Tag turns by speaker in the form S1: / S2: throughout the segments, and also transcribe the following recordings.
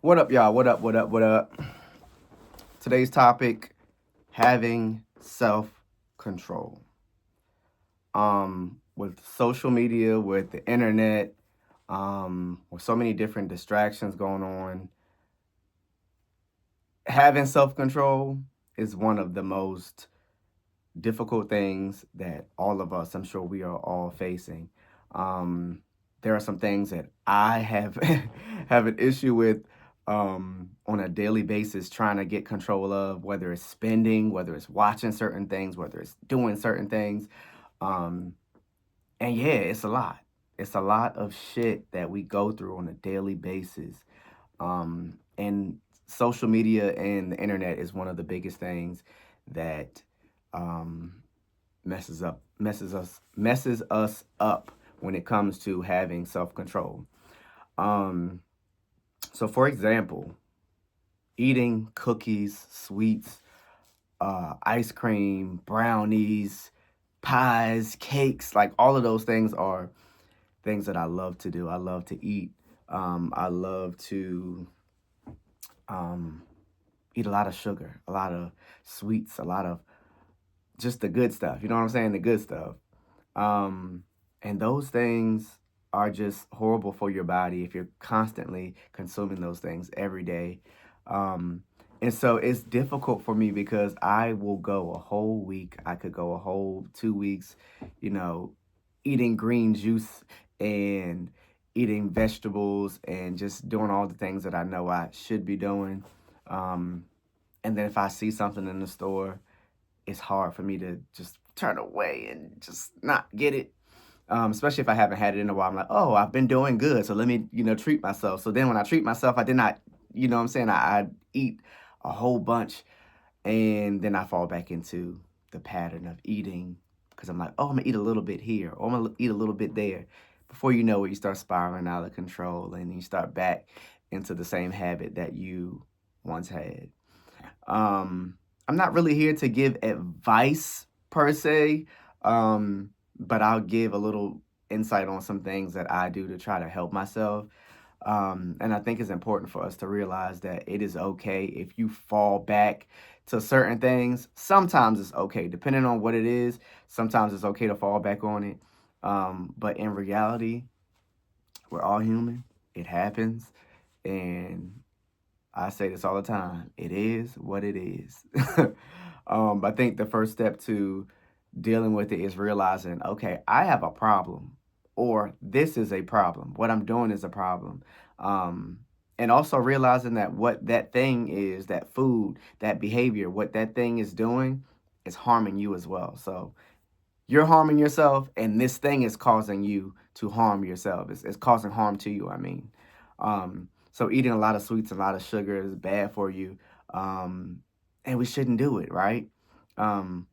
S1: What up, y'all? What up? What up? What up? Today's topic: having self-control. With social media, with the internet, with so many different distractions going on, having self-control is one of the most difficult things that all of us, I'm sure we are all facing. Um, there are some things that I have have an issue with on a daily basis, trying to get control of, whether it's spending, whether it's watching certain things, whether it's doing certain things. Um, and yeah, it's a lot. It's a lot of shit that we go through on a daily basis. And social media and the internet is one of the biggest things that um, messes us up when it comes to having self control. Um, so, for example, eating cookies, sweets, ice cream, brownies, pies, cakes, like all of those things are things that I love to do. I love to eat. I love to um, eat a lot of sugar, a lot of sweets, a lot of just the good stuff. You know what I'm saying? The good stuff. Um, and those things are just horrible for your body if you're constantly consuming those things every day. Um, and so it's difficult for me because I will go a whole week. I could go a whole 2 weeks, you know, eating green juice and eating vegetables and just doing all the things that I know I should be doing. Um, and then if I see something in the store, it's hard for me to just turn away and just not get it. Especially if I haven't had it in a while. I'm like, oh, I've been doing good. So let me, treat myself. So then when I treat myself, I did not, you know what I'm saying? I eat a whole bunch and then I fall back into the pattern of eating because I'm like, oh, I'm gonna eat a little bit here or I'm gonna eat a little bit there. Before you know it, you start spiraling out of control and you start back into the same habit that you once had. Um, I'm not really here to give advice per se, but I'll give a little insight on some things that I do to try to help myself. And I think it's important for us to realize that it is okay if you fall back to certain things. Sometimes it's okay, depending on what it is. Sometimes it's okay to fall back on it. But in reality, we're all human. It happens. And I say this all the time. It is what it is. I think the first step to dealing with it is realizing, okay, I have a problem, or this is a problem. What I'm doing is a problem. Um, and also realizing that what that thing is, that food, that behavior, what that thing is doing is harming you as well. So you're harming yourself, and this thing is causing you to harm yourself. It's causing harm to you, I mean. So eating a lot of sweets, a lot of sugar is bad for you. Um, and we shouldn't do it, right? Um,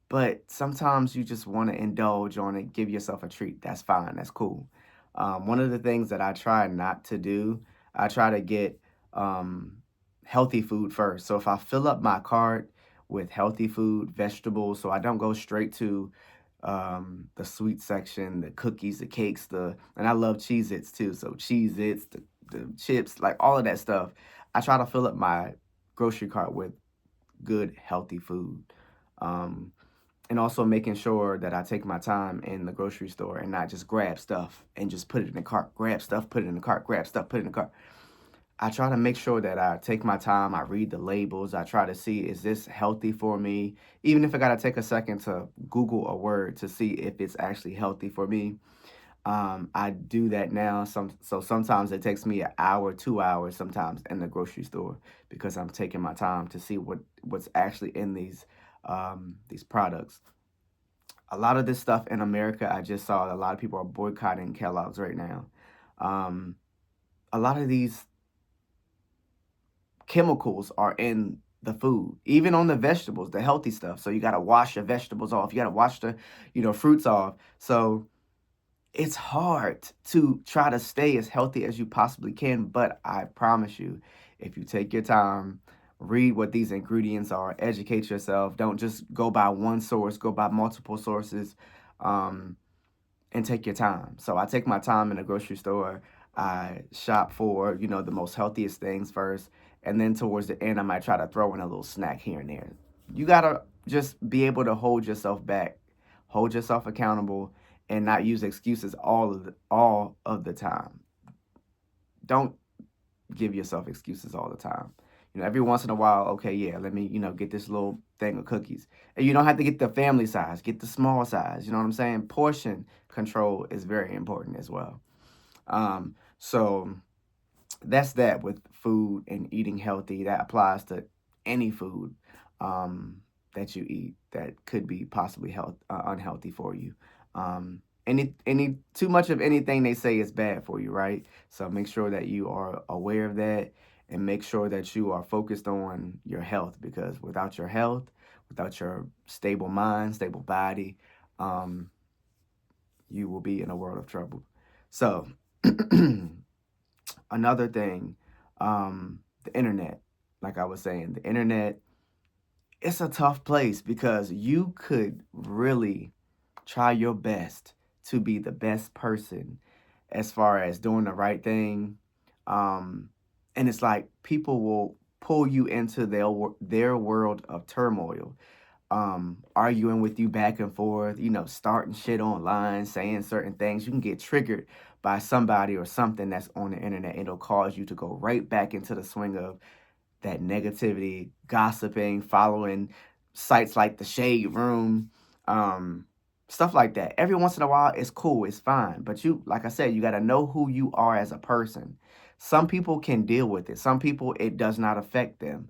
S1: but sometimes you just want to indulge on it, give yourself a treat. That's fine. That's cool. One of the things that I try not to do, I try to get um, healthy food first. So if I fill up my cart with healthy food, vegetables, so I don't go straight to the sweet section, the cookies, the cakes, and I love Cheez-Its too. So Cheez-Its, the chips, like all of that stuff. I try to fill up my grocery cart with good, healthy food. Um, and also making sure that I take my time in the grocery store and not just grab stuff and just put it in the cart, grab stuff, put it in the cart, grab stuff, put it in the cart. I try to make sure that I take my time, I read the labels, I try to see, is this healthy for me? Even if I got to take a second to Google a word to see if it's actually healthy for me. I do that now. So sometimes it takes me an hour, 2 hours, sometimes in the grocery store because I'm taking my time to see what's actually in these products. A lot of this stuff in America, I just saw a lot of people are boycotting Kellogg's right now. Um, a lot of these chemicals are in the food, even on the vegetables, the healthy stuff. So you got to wash your vegetables off. You got to wash the, fruits off. So it's hard to try to stay as healthy as you possibly can, but I promise you, if you take your time, read what these ingredients are, educate yourself, don't just go by one source, go by multiple sources, um, and take your time. So I take my time in the grocery store. I shop for, the most healthiest things first. And then towards the end, I might try to throw in a little snack here and there. You got to just be able to hold yourself back, hold yourself accountable, and not use excuses all of the time. Don't give yourself excuses all the time. Every once in a while, okay, yeah, let me, get this little thing of cookies. And you don't have to get the family size, get the small size. You know what I'm saying? Portion control is very important as well. So that's that with food and eating healthy. That applies to any food that you eat that could be possibly unhealthy for you. Any too much of anything they say is bad for you, right? So make sure that you are aware of that and make sure that you are focused on your health, because without your health, without your stable mind, stable body, um, you will be in a world of trouble. So another thing, the internet, like I was saying, the internet, it's a tough place because you could really try your best to be the best person as far as doing the right thing. Um, and it's like people will pull you into their world of turmoil, arguing with you back and forth, starting shit online, saying certain things. You can get triggered by somebody or something that's on the internet. It'll cause you to go right back into the swing of that negativity, gossiping, following sites like the Shade Room, um, stuff like that. Every once in a while, it's cool, it's fine. But you, like I said, you got to know who you are as a person. Some people can deal with it. Some people, it does not affect them.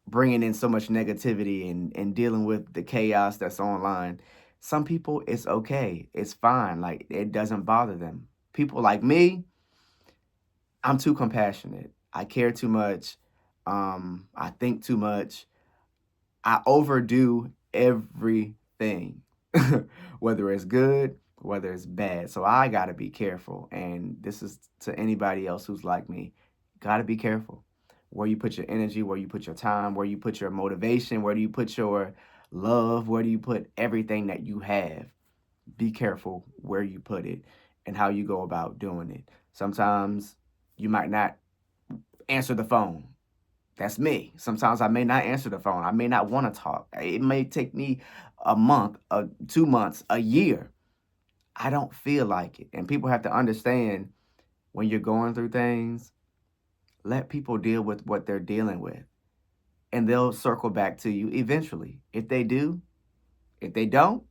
S1: Bringing in so much negativity and dealing with the chaos that's online. Some people, it's okay. It's fine. Like, it doesn't bother them. People like me, I'm too compassionate. I care too much. I think too much. I overdo everything, whether it's good, whether it's bad. So I got to be careful. And this is to anybody else who's like me. Got to be careful where you put your energy, where you put your time, where you put your motivation, where do you put your love, where do you put everything that you have. Be careful where you put it and how you go about doing it. Sometimes you might not answer the phone. That's me. Sometimes I may not answer the phone. I may not want to talk. It may take me a month, 2 months, a year. I don't feel like it. And people have to understand, when you're going through things, let people deal with what they're dealing with. And they'll circle back to you eventually. If they do, if they don't,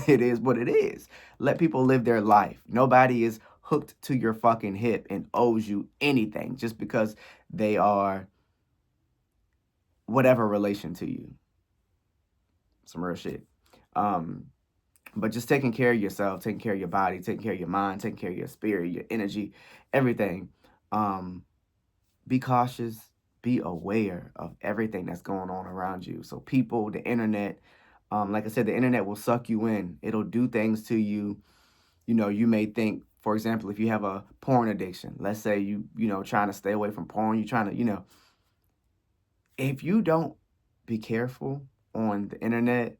S1: it is what it is. Let people live their life. Nobody is hooked to your fucking hip and owes you anything just because they are whatever relation to you. Some real shit. Um, but just taking care of yourself, taking care of your body, taking care of your mind, taking care of your spirit, your energy, everything. Um, be cautious, be aware of everything that's going on around you. So people, the internet, like I said, the internet will suck you in. It'll do things to you. You may think, for example, if you have a porn addiction, let's say trying to stay away from porn, you're trying to, if you don't be careful on the internet,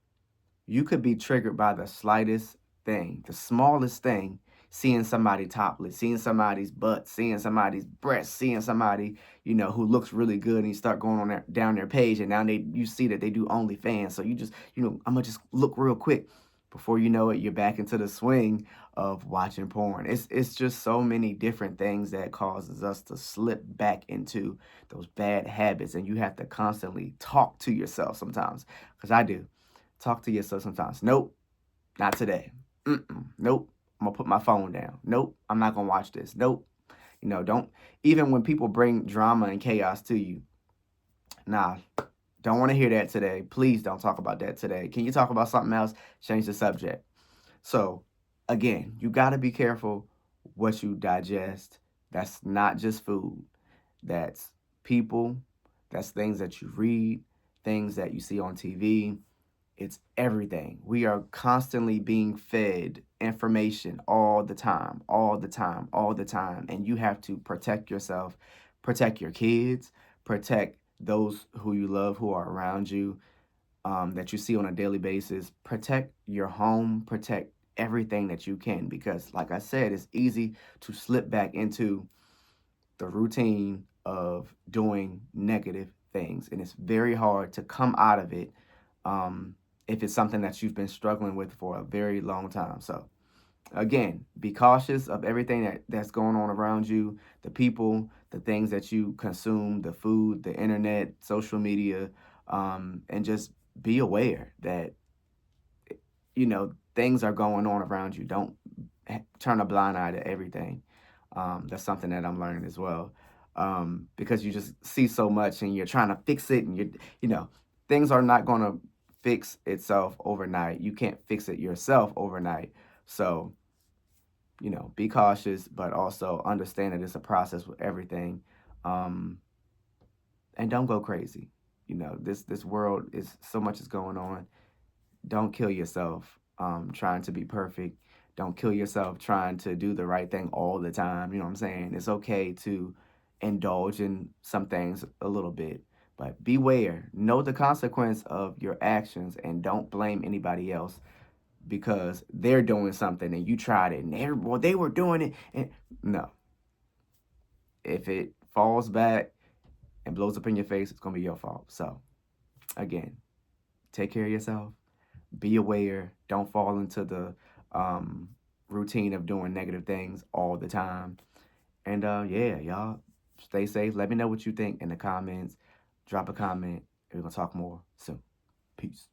S1: you could be triggered by the slightest thing, the smallest thing, seeing somebody topless, seeing somebody's butt, seeing somebody's breast, seeing somebody, who looks really good, and you start going on down their page, and now you see that they do OnlyFans. So you just, I'm gonna just look real quick. Before you know it, you're back into the swing of watching porn. It's just so many different things that causes us to slip back into those bad habits, and you have to constantly talk to yourself sometimes, because I do. Talk to yourself sometimes. Nope, not today. Nope, I'm gonna put my phone down. Nope, I'm not gonna watch this. Nope. Don't, even when people bring drama and chaos to you, nah, don't want to hear that today. Please don't talk about that today. Can you talk about something else? Change the subject. So, again, you got to be careful what you digest. That's not just food. That's people. That's things that you read, things that you see on TV. It's everything. We are constantly being fed information all the time, all the time, all the time. And you have to protect yourself, protect your kids, protect those who you love, who are around you, that you see on a daily basis. Protect your home, protect everything that you can, because like I said, it's easy to slip back into the routine of doing negative things, and it's very hard to come out of it if it's something that you've been struggling with for a very long time. So again, be cautious of everything that's going on around you, the people, the things that you consume, the food, the internet, social media, and just be aware that, things are going on around you. Don't turn a blind eye to everything. That's something that I'm learning as well. Because you just see so much and you're trying to fix it, and things are not going to fix itself overnight. You can't fix it yourself overnight. So, be cautious, but also understand that it's a process with everything. Um, and don't go crazy. This world is so much is going on. Don't kill yourself trying to be perfect. Don't kill yourself trying to do the right thing all the time. You know what I'm saying? It's okay to indulge in some things a little bit, but beware. Know the consequence of your actions, and don't blame anybody else because they're doing something and you tried it and they were doing it. And no, if it falls back and blows up in your face, it's going to be your fault. So, again, take care of yourself. Be aware. Don't fall into the routine of doing negative things all the time. And yeah, y'all stay safe. Let me know what you think in the comments. Drop a comment. We're going to talk more soon. Peace.